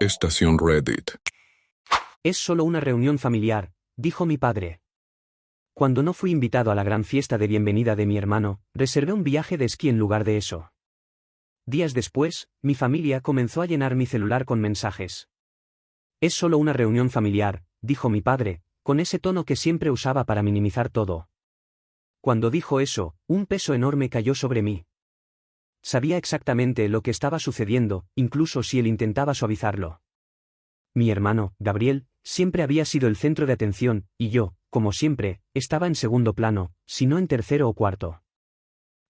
Estación Reddit. Es solo una reunión familiar, dijo mi padre. Cuando no fui invitado a la gran fiesta de bienvenida de mi hermano, reservé un viaje de esquí en lugar de eso. Días después, mi familia comenzó a llenar mi celular con mensajes. Es solo una reunión familiar, dijo mi padre, con ese tono que siempre usaba para minimizar todo. Cuando dijo eso, un peso enorme cayó sobre mí. Sabía exactamente lo que estaba sucediendo, incluso si él intentaba suavizarlo. Mi hermano, Gabriel, siempre había sido el centro de atención, y yo, como siempre, estaba en segundo plano, si no en tercero o cuarto.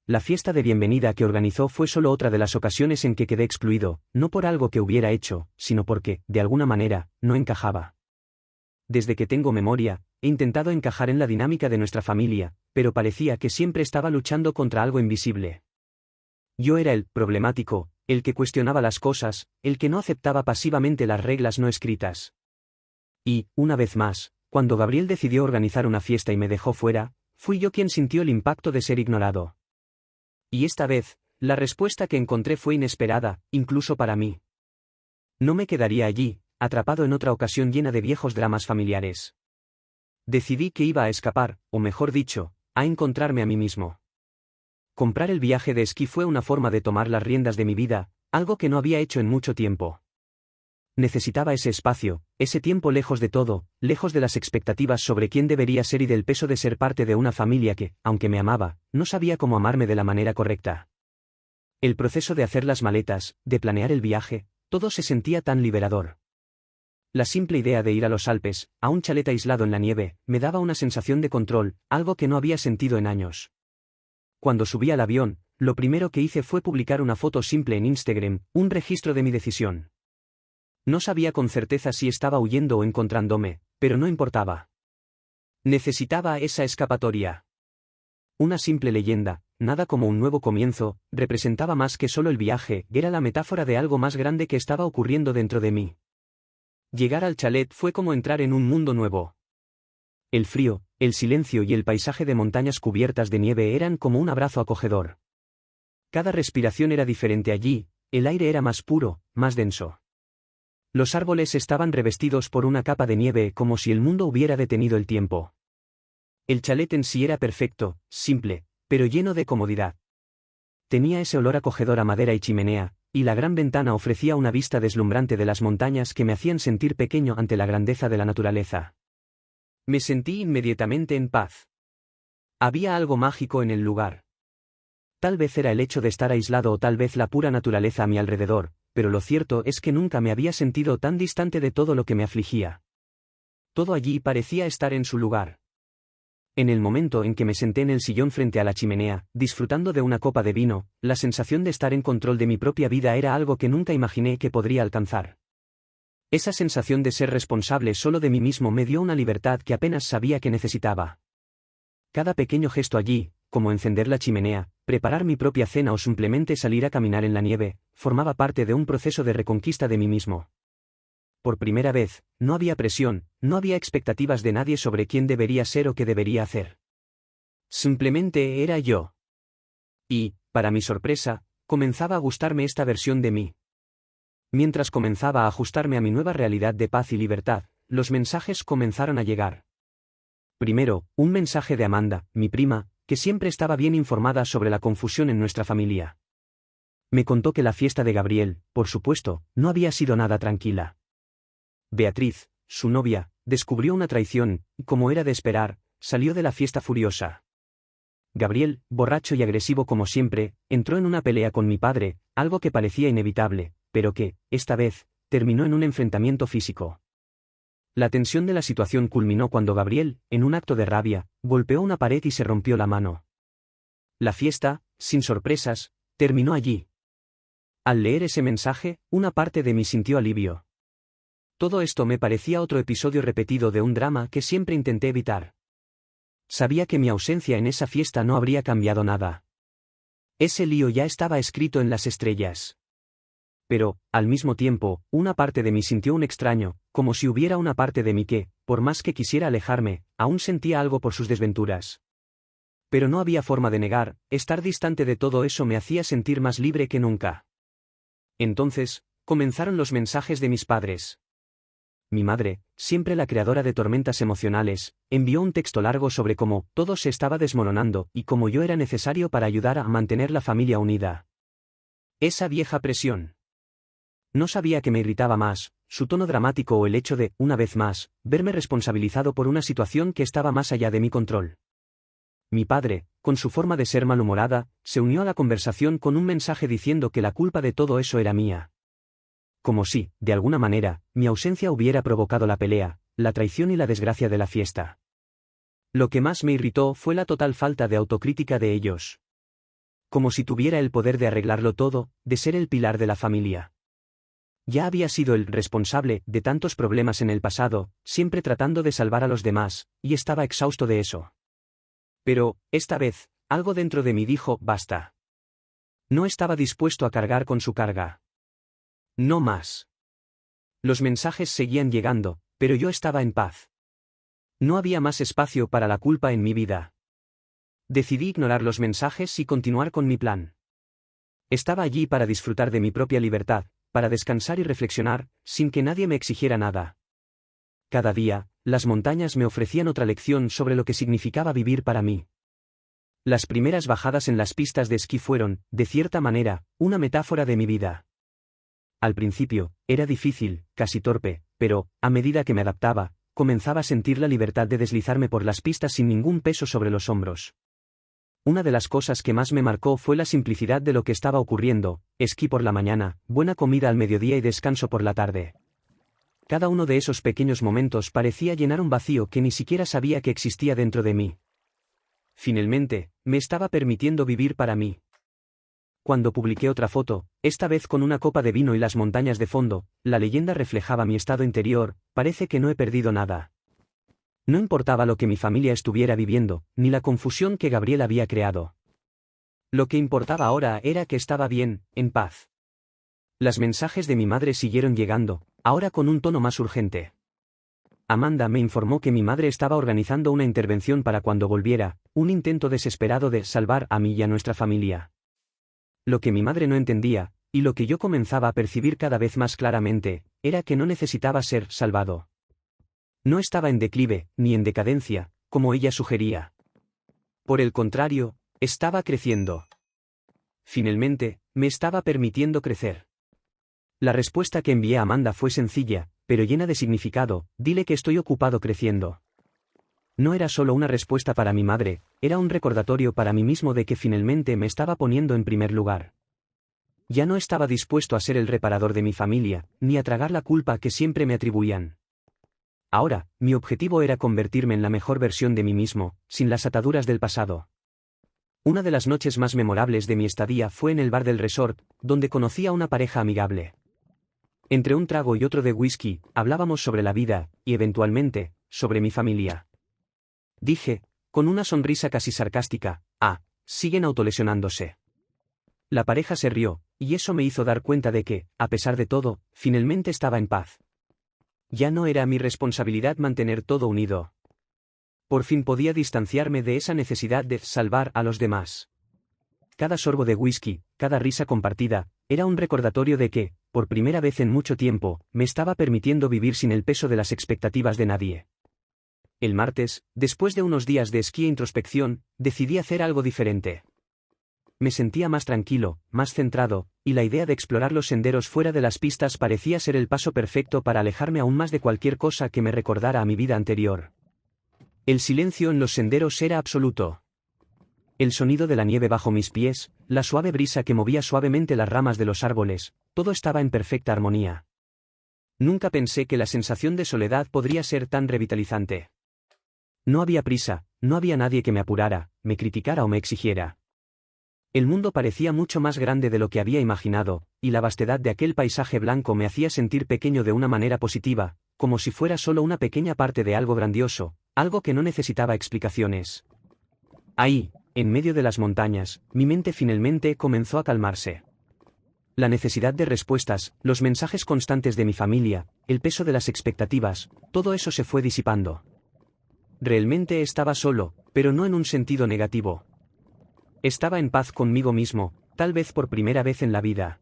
La fiesta de bienvenida que organizó fue solo otra de las ocasiones en que quedé excluido, no por algo que hubiera hecho, sino porque, de alguna manera, no encajaba. Desde que tengo memoria, he intentado encajar en la dinámica de nuestra familia, pero parecía que siempre estaba luchando contra algo invisible. Yo era el problemático, el que cuestionaba las cosas, el que no aceptaba pasivamente las reglas no escritas. Y, una vez más, cuando Gabriel decidió organizar una fiesta y me dejó fuera, fui yo quien sintió el impacto de ser ignorado. Y esta vez, la respuesta que encontré fue inesperada, incluso para mí. No me quedaría allí, atrapado en otra ocasión llena de viejos dramas familiares. Decidí que iba a escapar, o mejor dicho, a encontrarme a mí mismo. Comprar el viaje de esquí fue una forma de tomar las riendas de mi vida, algo que no había hecho en mucho tiempo. Necesitaba ese espacio, ese tiempo lejos de todo, lejos de las expectativas sobre quién debería ser y del peso de ser parte de una familia que, aunque me amaba, no sabía cómo amarme de la manera correcta. El proceso de hacer las maletas, de planear el viaje, todo se sentía tan liberador. La simple idea de ir a los Alpes, a un chalet aislado en la nieve, me daba una sensación de control, algo que no había sentido en años. Cuando subí al avión, lo primero que hice fue publicar una foto simple en Instagram, un registro de mi decisión. No sabía con certeza si estaba huyendo o encontrándome, pero no importaba. Necesitaba esa escapatoria. Una simple leyenda, nada como un nuevo comienzo, representaba más que solo el viaje, era la metáfora de algo más grande que estaba ocurriendo dentro de mí. Llegar al chalet fue como entrar en un mundo nuevo. El frío, el silencio y el paisaje de montañas cubiertas de nieve eran como un abrazo acogedor. Cada respiración era diferente allí, el aire era más puro, más denso. Los árboles estaban revestidos por una capa de nieve como si el mundo hubiera detenido el tiempo. El chalet en sí era perfecto, simple, pero lleno de comodidad. Tenía ese olor acogedor a madera y chimenea, y la gran ventana ofrecía una vista deslumbrante de las montañas que me hacían sentir pequeño ante la grandeza de la naturaleza. Me sentí inmediatamente en paz. Había algo mágico en el lugar. Tal vez era el hecho de estar aislado o tal vez la pura naturaleza a mi alrededor, pero lo cierto es que nunca me había sentido tan distante de todo lo que me afligía. Todo allí parecía estar en su lugar. En el momento en que me senté en el sillón frente a la chimenea, disfrutando de una copa de vino, la sensación de estar en control de mi propia vida era algo que nunca imaginé que podría alcanzar. Esa sensación de ser responsable solo de mí mismo me dio una libertad que apenas sabía que necesitaba. Cada pequeño gesto allí, como encender la chimenea, preparar mi propia cena o simplemente salir a caminar en la nieve, formaba parte de un proceso de reconquista de mí mismo. Por primera vez, no había presión, no había expectativas de nadie sobre quién debería ser o qué debería hacer. Simplemente era yo. Y, para mi sorpresa, comenzaba a gustarme esta versión de mí. Mientras comenzaba a ajustarme a mi nueva realidad de paz y libertad, los mensajes comenzaron a llegar. Primero, un mensaje de Amanda, mi prima, que siempre estaba bien informada sobre la confusión en nuestra familia. Me contó que la fiesta de Gabriel, por supuesto, no había sido nada tranquila. Beatriz, su novia, descubrió una traición, y como era de esperar, salió de la fiesta furiosa. Gabriel, borracho y agresivo como siempre, entró en una pelea con mi padre, algo que parecía inevitable, pero que, esta vez, terminó en un enfrentamiento físico. La tensión de la situación culminó cuando Gabriel, en un acto de rabia, golpeó una pared y se rompió la mano. La fiesta, sin sorpresas, terminó allí. Al leer ese mensaje, una parte de mí sintió alivio. Todo esto me parecía otro episodio repetido de un drama que siempre intenté evitar. Sabía que mi ausencia en esa fiesta no habría cambiado nada. Ese lío ya estaba escrito en las estrellas. Pero, al mismo tiempo, una parte de mí sintió un extraño, como si hubiera una parte de mí que, por más que quisiera alejarme, aún sentía algo por sus desventuras. Pero no había forma de negar, estar distante de todo eso me hacía sentir más libre que nunca. Entonces, comenzaron los mensajes de mis padres. Mi madre, siempre la creadora de tormentas emocionales, envió un texto largo sobre cómo todo se estaba desmoronando y cómo yo era necesario para ayudar a mantener la familia unida. Esa vieja presión. No sabía qué me irritaba más, su tono dramático o el hecho de, una vez más, verme responsabilizado por una situación que estaba más allá de mi control. Mi padre, con su forma de ser malhumorada, se unió a la conversación con un mensaje diciendo que la culpa de todo eso era mía. Como si, de alguna manera, mi ausencia hubiera provocado la pelea, la traición y la desgracia de la fiesta. Lo que más me irritó fue la total falta de autocrítica de ellos. Como si tuviera el poder de arreglarlo todo, de ser el pilar de la familia. Ya había sido el responsable de tantos problemas en el pasado, siempre tratando de salvar a los demás, y estaba exhausto de eso. Pero, esta vez, algo dentro de mí dijo, basta. No estaba dispuesto a cargar con su carga. No más. Los mensajes seguían llegando, pero yo estaba en paz. No había más espacio para la culpa en mi vida. Decidí ignorar los mensajes y continuar con mi plan. Estaba allí para disfrutar de mi propia libertad, para descansar y reflexionar, sin que nadie me exigiera nada. Cada día, las montañas me ofrecían otra lección sobre lo que significaba vivir para mí. Las primeras bajadas en las pistas de esquí fueron, de cierta manera, una metáfora de mi vida. Al principio, era difícil, casi torpe, pero, a medida que me adaptaba, comenzaba a sentir la libertad de deslizarme por las pistas sin ningún peso sobre los hombros. Una de las cosas que más me marcó fue la simplicidad de lo que estaba ocurriendo: esquí por la mañana, buena comida al mediodía y descanso por la tarde. Cada uno de esos pequeños momentos parecía llenar un vacío que ni siquiera sabía que existía dentro de mí. Finalmente, me estaba permitiendo vivir para mí. Cuando publiqué otra foto, esta vez con una copa de vino y las montañas de fondo, la leyenda reflejaba mi estado interior: parece que no he perdido nada. No importaba lo que mi familia estuviera viviendo, ni la confusión que Gabriel había creado. Lo que importaba ahora era que estaba bien, en paz. Los mensajes de mi madre siguieron llegando, ahora con un tono más urgente. Amanda me informó que mi madre estaba organizando una intervención para cuando volviera, un intento desesperado de salvar a mí y a nuestra familia. Lo que mi madre no entendía, y lo que yo comenzaba a percibir cada vez más claramente, era que no necesitaba ser salvado. No estaba en declive, ni en decadencia, como ella sugería. Por el contrario, estaba creciendo. Finalmente, me estaba permitiendo crecer. La respuesta que envié a Amanda fue sencilla, pero llena de significado: dile que estoy ocupado creciendo. No era solo una respuesta para mi madre, era un recordatorio para mí mismo de que finalmente me estaba poniendo en primer lugar. Ya no estaba dispuesto a ser el reparador de mi familia, ni a tragar la culpa que siempre me atribuían. Ahora, mi objetivo era convertirme en la mejor versión de mí mismo, sin las ataduras del pasado. Una de las noches más memorables de mi estadía fue en el bar del resort, donde conocí a una pareja amigable. Entre un trago y otro de whisky, hablábamos sobre la vida, y eventualmente, sobre mi familia. Dije, con una sonrisa casi sarcástica: siguen autolesionándose. La pareja se rió, y eso me hizo dar cuenta de que, a pesar de todo, finalmente estaba en paz. Ya no era mi responsabilidad mantener todo unido. Por fin podía distanciarme de esa necesidad de salvar a los demás. Cada sorbo de whisky, cada risa compartida, era un recordatorio de que, por primera vez en mucho tiempo, me estaba permitiendo vivir sin el peso de las expectativas de nadie. El martes, después de unos días de esquí e introspección, decidí hacer algo diferente. Me sentía más tranquilo, más centrado, y la idea de explorar los senderos fuera de las pistas parecía ser el paso perfecto para alejarme aún más de cualquier cosa que me recordara a mi vida anterior. El silencio en los senderos era absoluto. El sonido de la nieve bajo mis pies, la suave brisa que movía suavemente las ramas de los árboles, todo estaba en perfecta armonía. Nunca pensé que la sensación de soledad podría ser tan revitalizante. No había prisa, no había nadie que me apurara, me criticara o me exigiera. El mundo parecía mucho más grande de lo que había imaginado, y la vastedad de aquel paisaje blanco me hacía sentir pequeño de una manera positiva, como si fuera solo una pequeña parte de algo grandioso, algo que no necesitaba explicaciones. Ahí, en medio de las montañas, mi mente finalmente comenzó a calmarse. La necesidad de respuestas, los mensajes constantes de mi familia, el peso de las expectativas, todo eso se fue disipando. Realmente estaba solo, pero no en un sentido negativo. Estaba en paz conmigo mismo, tal vez por primera vez en la vida.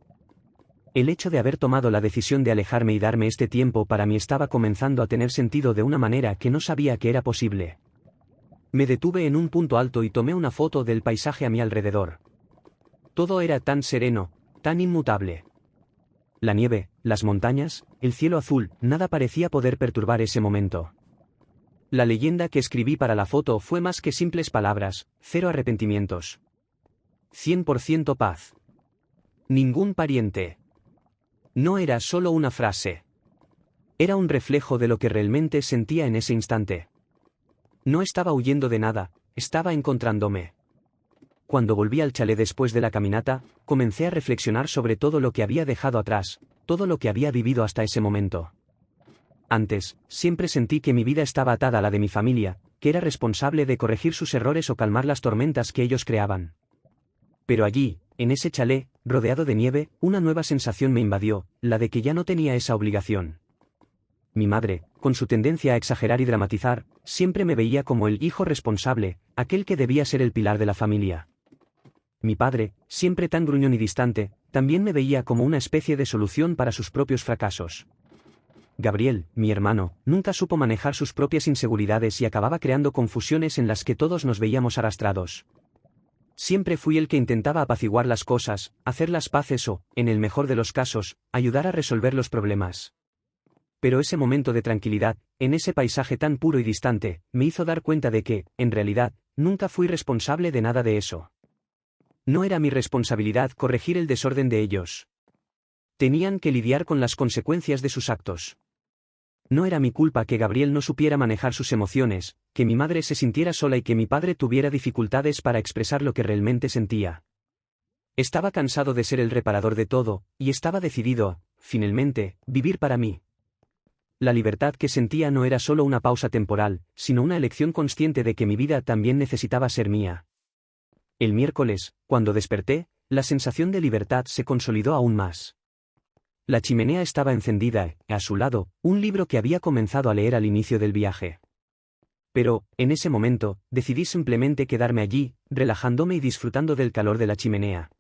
El hecho de haber tomado la decisión de alejarme y darme este tiempo para mí estaba comenzando a tener sentido de una manera que no sabía que era posible. Me detuve en un punto alto y tomé una foto del paisaje a mi alrededor. Todo era tan sereno, tan inmutable. La nieve, las montañas, el cielo azul, nada parecía poder perturbar ese momento. La leyenda que escribí para la foto fue más que simples palabras: 0 arrepentimientos. 100% paz. Ningún pariente. No era solo una frase. Era un reflejo de lo que realmente sentía en ese instante. No estaba huyendo de nada, estaba encontrándome. Cuando volví al chalet después de la caminata, comencé a reflexionar sobre todo lo que había dejado atrás, todo lo que había vivido hasta ese momento. Antes, siempre sentí que mi vida estaba atada a la de mi familia, que era responsable de corregir sus errores o calmar las tormentas que ellos creaban. Pero allí, en ese chalet, rodeado de nieve, una nueva sensación me invadió, la de que ya no tenía esa obligación. Mi madre, con su tendencia a exagerar y dramatizar, siempre me veía como el hijo responsable, aquel que debía ser el pilar de la familia. Mi padre, siempre tan gruñón y distante, también me veía como una especie de solución para sus propios fracasos. Gabriel, mi hermano, nunca supo manejar sus propias inseguridades y acababa creando confusiones en las que todos nos veíamos arrastrados. Siempre fui el que intentaba apaciguar las cosas, hacer las paces o, en el mejor de los casos, ayudar a resolver los problemas. Pero ese momento de tranquilidad, en ese paisaje tan puro y distante, me hizo dar cuenta de que, en realidad, nunca fui responsable de nada de eso. No era mi responsabilidad corregir el desorden de ellos. Tenían que lidiar con las consecuencias de sus actos. No era mi culpa que Gabriel no supiera manejar sus emociones, que mi madre se sintiera sola y que mi padre tuviera dificultades para expresar lo que realmente sentía. Estaba cansado de ser el reparador de todo, y estaba decidido a, finalmente, vivir para mí. La libertad que sentía no era solo una pausa temporal, sino una elección consciente de que mi vida también necesitaba ser mía. El miércoles, cuando desperté, la sensación de libertad se consolidó aún más. La chimenea estaba encendida y, a su lado, un libro que había comenzado a leer al inicio del viaje. Pero, en ese momento, decidí simplemente quedarme allí, relajándome y disfrutando del calor de la chimenea.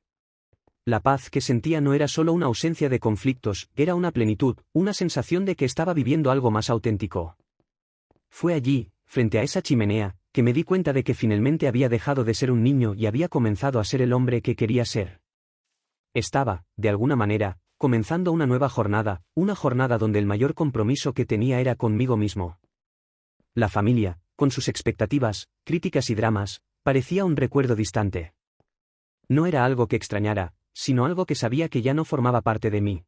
La paz que sentía no era solo una ausencia de conflictos, era una plenitud, una sensación de que estaba viviendo algo más auténtico. Fue allí, frente a esa chimenea, que me di cuenta de que finalmente había dejado de ser un niño y había comenzado a ser el hombre que quería ser. Estaba, de alguna manera, comenzando una nueva jornada, una jornada donde el mayor compromiso que tenía era conmigo mismo. La familia, con sus expectativas, críticas y dramas, parecía un recuerdo distante. No era algo que extrañara, sino algo que sabía que ya no formaba parte de mí.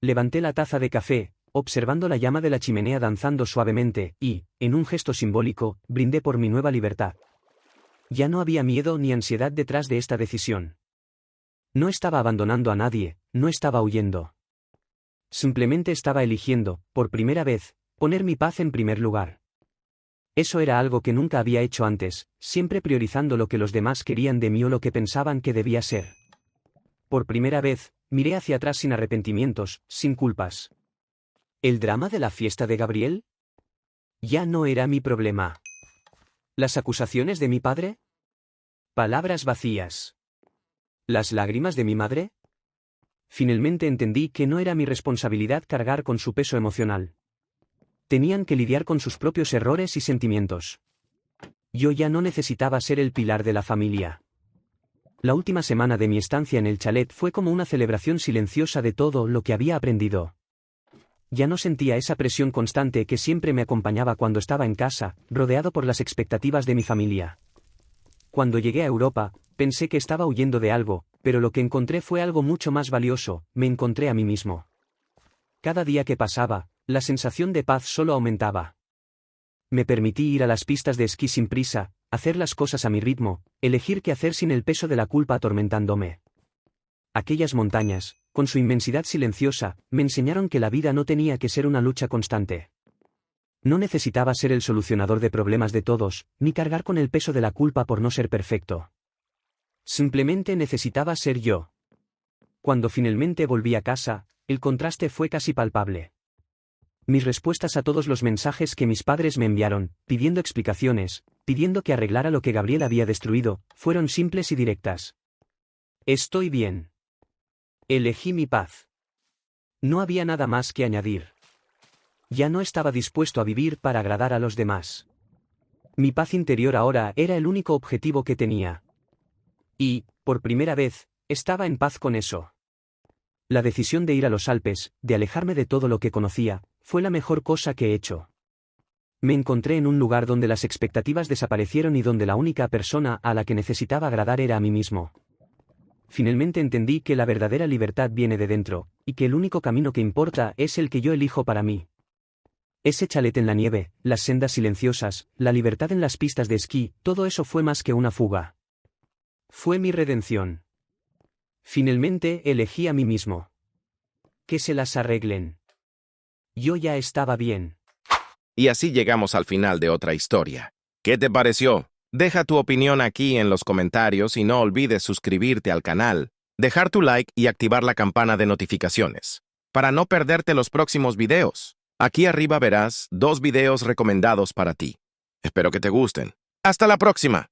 Levanté la taza de café, observando la llama de la chimenea danzando suavemente, y, en un gesto simbólico, brindé por mi nueva libertad. Ya no había miedo ni ansiedad detrás de esta decisión. No estaba abandonando a nadie, no estaba huyendo. Simplemente estaba eligiendo, por primera vez, poner mi paz en primer lugar. Eso era algo que nunca había hecho antes, siempre priorizando lo que los demás querían de mí o lo que pensaban que debía ser. Por primera vez, miré hacia atrás sin arrepentimientos, sin culpas. ¿El drama de la fiesta de Gabriel? Ya no era mi problema. ¿Las acusaciones de mi padre? Palabras vacías. ¿Las lágrimas de mi madre? Finalmente entendí que no era mi responsabilidad cargar con su peso emocional. Tenían que lidiar con sus propios errores y sentimientos. Yo ya no necesitaba ser el pilar de la familia. La última semana de mi estancia en el chalet fue como una celebración silenciosa de todo lo que había aprendido. Ya no sentía esa presión constante que siempre me acompañaba cuando estaba en casa, rodeado por las expectativas de mi familia. Cuando llegué a Europa, pensé que estaba huyendo de algo, pero lo que encontré fue algo mucho más valioso: me encontré a mí mismo. Cada día que pasaba, la sensación de paz solo aumentaba. Me permití ir a las pistas de esquí sin prisa, hacer las cosas a mi ritmo, elegir qué hacer sin el peso de la culpa atormentándome. Aquellas montañas, con su inmensidad silenciosa, me enseñaron que la vida no tenía que ser una lucha constante. No necesitaba ser el solucionador de problemas de todos, ni cargar con el peso de la culpa por no ser perfecto. Simplemente necesitaba ser yo. Cuando finalmente volví a casa, el contraste fue casi palpable. Mis respuestas a todos los mensajes que mis padres me enviaron, pidiendo explicaciones, pidiendo que arreglara lo que Gabriel había destruido, fueron simples y directas. Estoy bien. Elegí mi paz. No había nada más que añadir. Ya no estaba dispuesto a vivir para agradar a los demás. Mi paz interior ahora era el único objetivo que tenía. Y, por primera vez, estaba en paz con eso. La decisión de ir a los Alpes, de alejarme de todo lo que conocía, fue la mejor cosa que he hecho. Me encontré en un lugar donde las expectativas desaparecieron y donde la única persona a la que necesitaba agradar era a mí mismo. Finalmente entendí que la verdadera libertad viene de dentro, y que el único camino que importa es el que yo elijo para mí. Ese chalet en la nieve, las sendas silenciosas, la libertad en las pistas de esquí, todo eso fue más que una fuga. Fue mi redención. Finalmente elegí a mí mismo. Que se las arreglen. Yo ya estaba bien. Y así llegamos al final de otra historia. ¿Qué te pareció? Deja tu opinión aquí en los comentarios y no olvides suscribirte al canal, dejar tu like y activar la campana de notificaciones, para no perderte los próximos videos. Aquí arriba verás 2 videos recomendados para ti. Espero que te gusten. ¡Hasta la próxima!